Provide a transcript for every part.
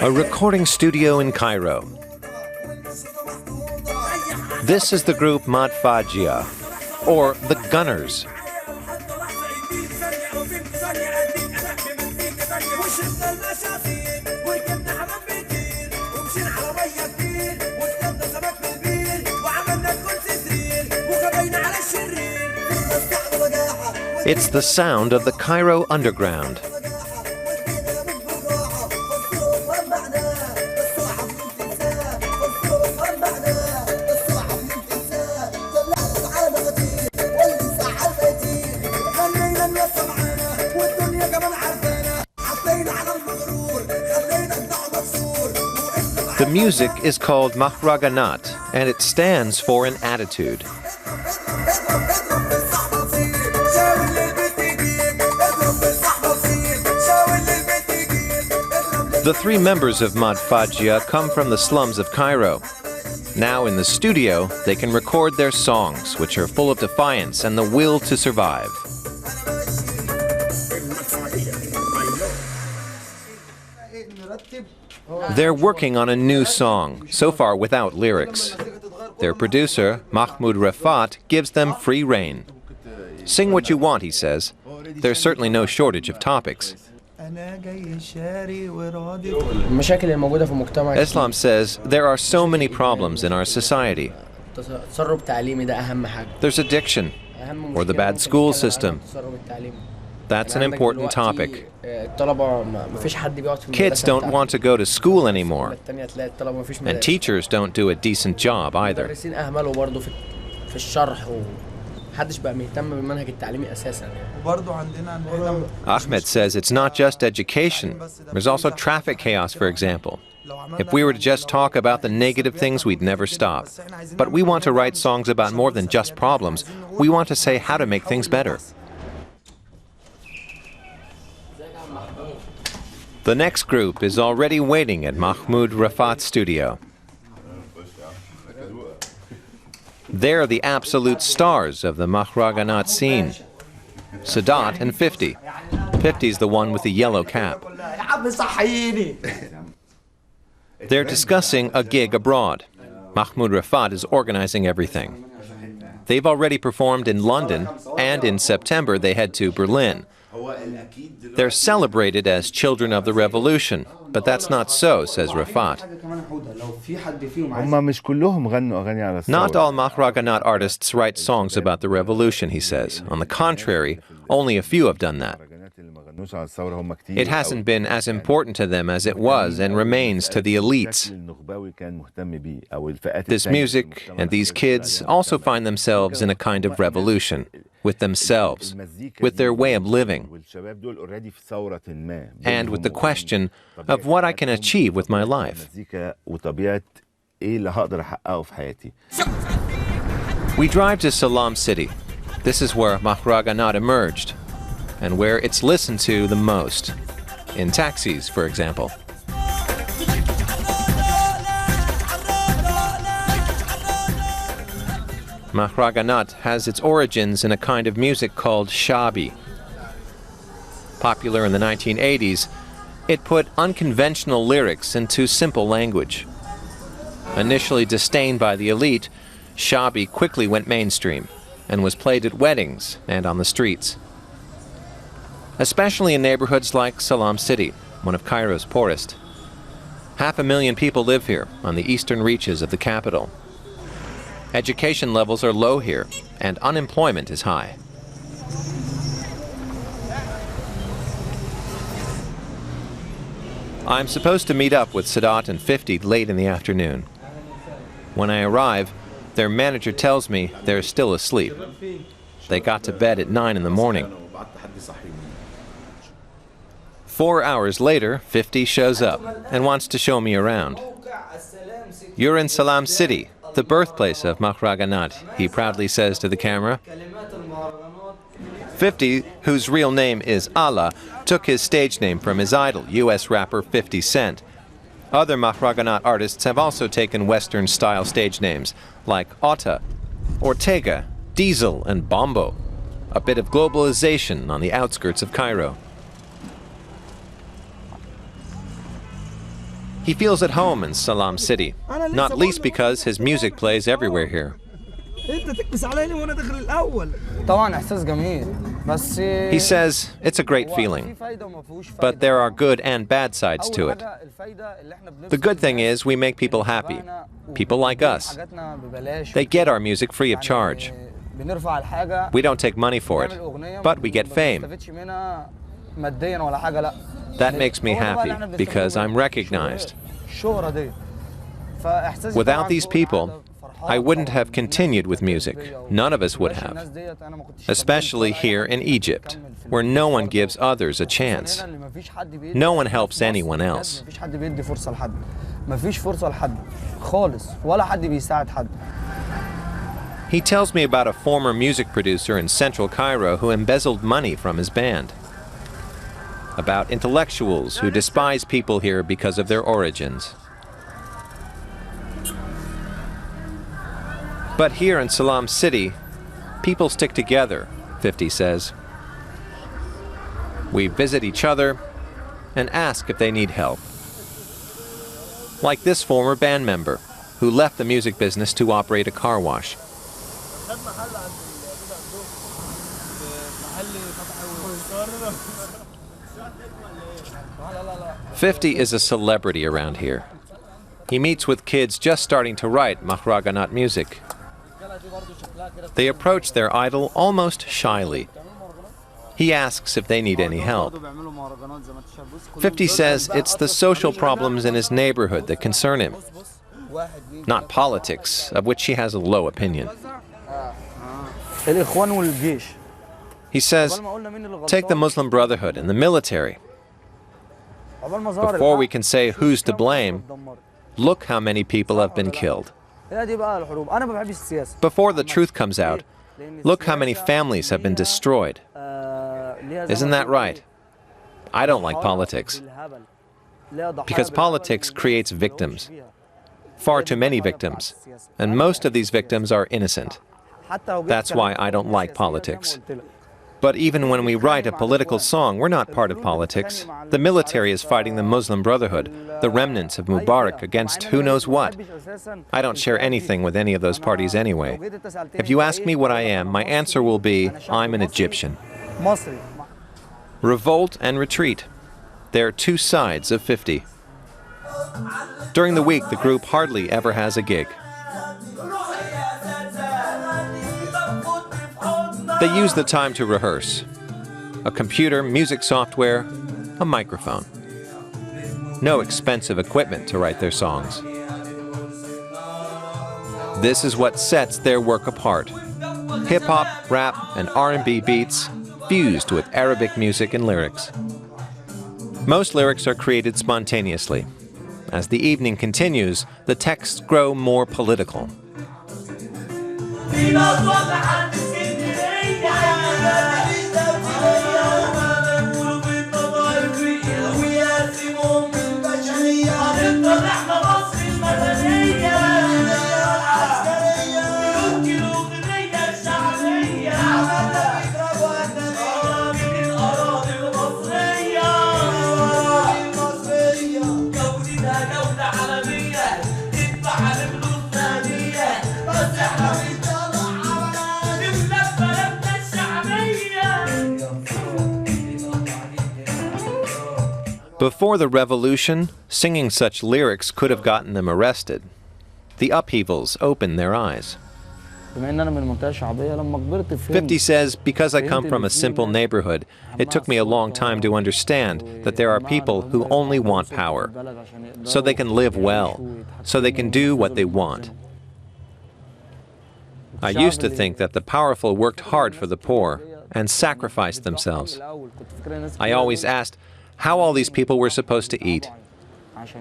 A recording studio in Cairo. This is the group Mahraganat, or the Gunners. It's the sound of the Cairo underground. The music is called Mahraganat, and it stands for an attitude. The three members of Mahraganat come from the slums of Cairo. Now in the studio, they can record their songs, which are full of defiance and the will to survive. They're working on a new song, so far without lyrics. Their producer, Mahmoud Rafat, gives them free rein. Sing what you want, he says. There's certainly no shortage of topics. Islam says there are so many problems in our society. There's addiction, or the bad school system. That's an important topic. Kids don't want to go to school anymore, and teachers don't do a decent job either. Ahmed says it's not just education. There's also traffic chaos, for example. If we were to just talk about the negative things, we'd never stop. But we want to write songs about more than just problems. We want to say how to make things better. The next group is already waiting at Mahmoud Rafat's studio. They're the absolute stars of the Mahraganat scene. Sadat and 50. 50's the one with the yellow cap. They're discussing a gig abroad. Mahmoud Rafat is organizing everything. They've already performed in London, and in September they head to Berlin. They're celebrated as children of the revolution, but that's not so, says Rafat. Not all Mahraganat artists write songs about the revolution, he says. On the contrary, only a few have done that. It hasn't been as important to them as it was and remains to the elites. This music and these kids also find themselves in a kind of revolution, with themselves, with their way of living, and with the question of what I can achieve with my life. We drive to Salam city. This is where Mahraganat emerged, and where it's listened to the most, in taxis, for example. Mahraganat has its origins in a kind of music called shabi. Popular in the 1980s, it put unconventional lyrics into simple language. Initially disdained by the elite, shabi quickly went mainstream and was played at weddings and on the streets. Especially in neighborhoods like Salam City, one of Cairo's poorest. 500,000 people live here on the eastern reaches of the capital. Education levels are low here, and unemployment is high. I'm supposed to meet up with Sadat and 50 late in the afternoon. When I arrive, their manager tells me they're still asleep. They got to bed at 9 in the morning. 4 hours later, 50 shows up and wants to show me around. You're in Salam City, the birthplace of Mahraganat, he proudly says to the camera. 50, whose real name is Allah, took his stage name from his idol, U.S. rapper 50 Cent. Other Mahraganat artists have also taken Western-style stage names, like Otta, Ortega, Diesel, and Bombo. A bit of globalization on the outskirts of Cairo. He feels at home in Salam City, not least because his music plays everywhere here. He says it's a great feeling, but there are good and bad sides to it. The good thing is we make people happy, people like us. They get our music free of charge. We don't take money for it, but we get fame. That makes me happy because I'm recognized. Without these people, I wouldn't have continued with music. None of us would have. Especially here in Egypt, where no one gives others a chance. No one helps anyone else. He tells me about a former music producer in central Cairo who embezzled money from his band. About intellectuals who despise people here because of their origins. But here in Salam City, people stick together, 50 says. We visit each other and ask if they need help. Like this former band member who left the music business to operate a car wash. 50 is a celebrity around here. He meets with kids just starting to write Mahraganat music. They approach their idol almost shyly. He asks if they need any help. 50 says it's the social problems in his neighborhood that concern him, not politics, of which he has a low opinion. He says, take the Muslim Brotherhood and the military. Before we can say who's to blame, look how many people have been killed. Before the truth comes out, look how many families have been destroyed. Isn't that right? I don't like politics. Because politics creates victims. Far too many victims. And most of these victims are innocent. That's why I don't like politics. But even when we write a political song, we're not part of politics. The military is fighting the Muslim Brotherhood, the remnants of Mubarak, against who knows what. I don't share anything with any of those parties anyway. If you ask me what I am, my answer will be, I'm an Egyptian. Revolt and retreat. They're two sides of 50. During the week, the group hardly ever has a gig. They use the time to rehearse. A computer, music software, a microphone. No expensive equipment to write their songs. This is what sets their work apart. Hip-hop, rap, and R&B beats fused with Arabic music and lyrics. Most lyrics are created spontaneously. As the evening continues, the texts grow more political. Before the revolution, singing such lyrics could have gotten them arrested. The upheavals opened their eyes. 50 says, because I come from a simple neighborhood, it took me a long time to understand that there are people who only want power, so they can live well, so they can do what they want. I used to think that the powerful worked hard for the poor and sacrificed themselves. I always asked how all these people were supposed to eat.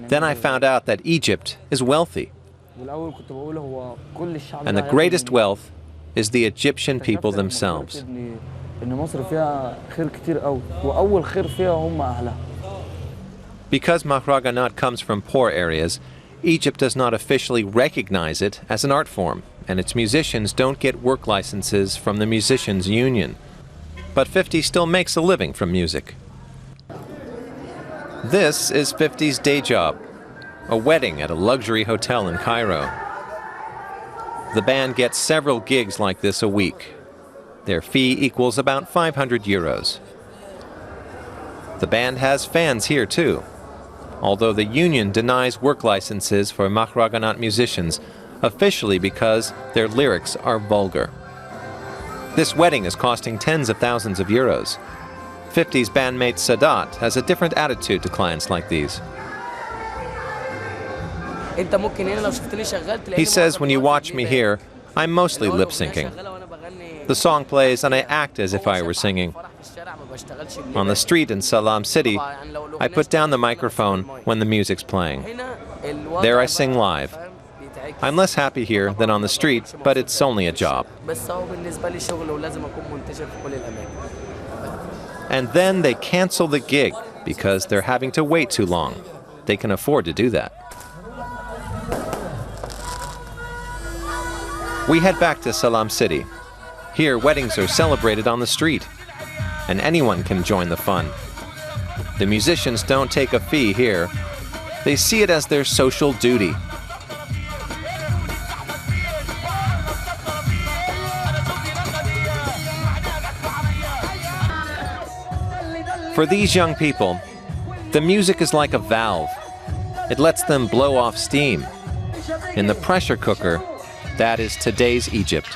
Then I found out that Egypt is wealthy. And the greatest wealth is the Egyptian people themselves. Because Mahraganat comes from poor areas, Egypt does not officially recognize it as an art form, and its musicians don't get work licenses from the Musicians' Union. But 50 still makes a living from music. This is 50's day job. a wedding at a luxury hotel in Cairo. The band gets several gigs like this a week. Their fee equals about 500 euros. The band has fans here too, although the union denies work licenses for Mahraganat musicians, officially because their lyrics are vulgar. This wedding is costing tens of thousands of euros. 50's bandmate Sadat has a different attitude to clients like these. He says, when you watch me here, I'm mostly lip-syncing. The song plays and I act as if I were singing. On the street in Salam city, I put down the microphone when the music's playing. There I sing live. I'm less happy here than on the street, but it's only a job. And then they cancel the gig because they're having to wait too long. They can afford to do that. We head back to Salam city. Here, weddings are celebrated on the street, and anyone can join the fun. The musicians don't take a fee here. They see it as their social duty. For these young people, the music is like a valve. It lets them blow off steam. In the pressure cooker, that is today's Egypt.